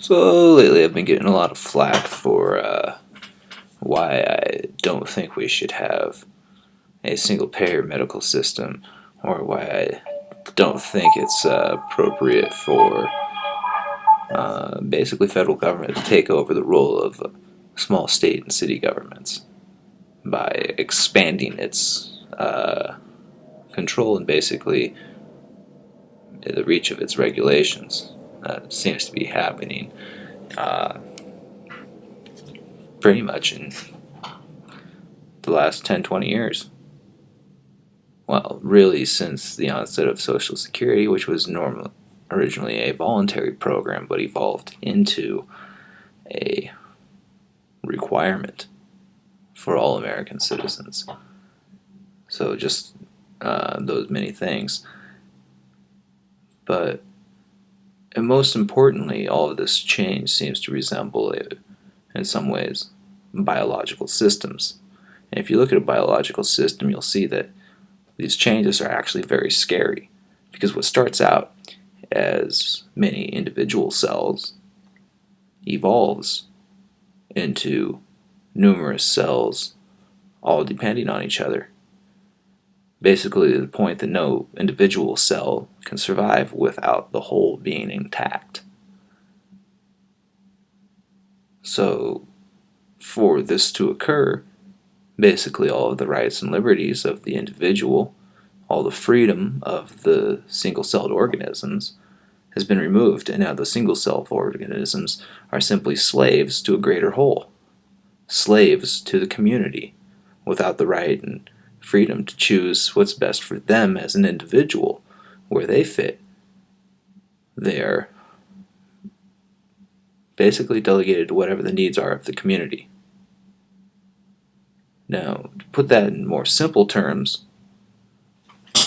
So lately I've been getting a lot of flack for why I don't think we should have a single payer medical system, or why I don't think it's appropriate for basically federal government to take over the role of small state and city governments by expanding its control and basically the reach of its regulations. That seems to be happening pretty much in the last 10, 20 years. Well, really since the onset of Social Security, which was originally a voluntary program but evolved into a requirement for all American citizens. So just those many things. But and most importantly, all of this change seems to resemble, in some ways, biological systems. And if you look at a biological system, you'll see that these changes are actually very scary, because what starts out as many individual cells evolves into numerous cells, all depending on each other. Basically, to the point that no individual cell can survive without the whole being intact. So, for this to occur, basically all of the rights and liberties of the individual, all the freedom of the single-celled organisms, has been removed, and now the single-celled organisms are simply slaves to a greater whole, slaves to the community, without the right and freedom to choose what's best for them as an individual, where they fit. They are basically delegated to whatever the needs are of the community. Now, to put that in more simple terms,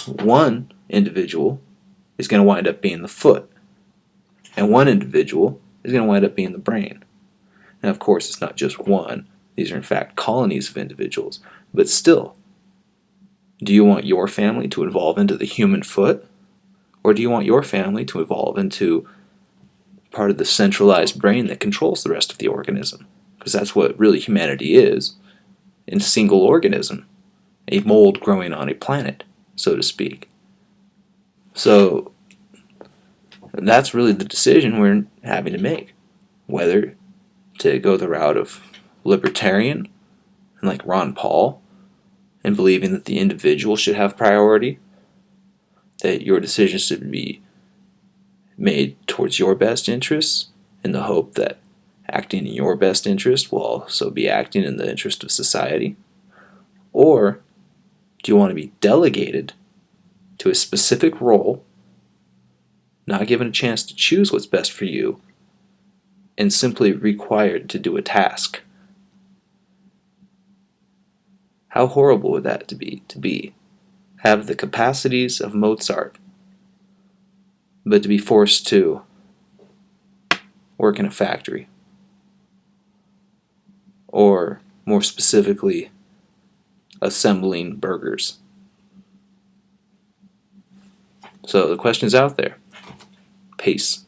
one individual is going to wind up being the foot, and one individual is going to wind up being the brain. Now, of course, it's not just one. These are, in fact, colonies of individuals. But still, do you want your family to evolve into the human foot? Or do you want your family to evolve into part of the centralized brain that controls the rest of the organism? Because that's what really humanity is, in a single organism, a mold growing on a planet, so to speak. So that's really the decision we're having to make, whether to go the route of libertarian, and like Ron Paul, and believing that the individual should have priority, that your decisions should be made towards your best interests, in the hope that acting in your best interest will also be acting in the interest of society? Or do you want to be delegated to a specific role, not given a chance to choose what's best for you, and simply required to do a task? How horrible would that be? Have the capacities of Mozart, but to be forced to work in a factory, or more specifically, assembling burgers. So the question's out there. Peace.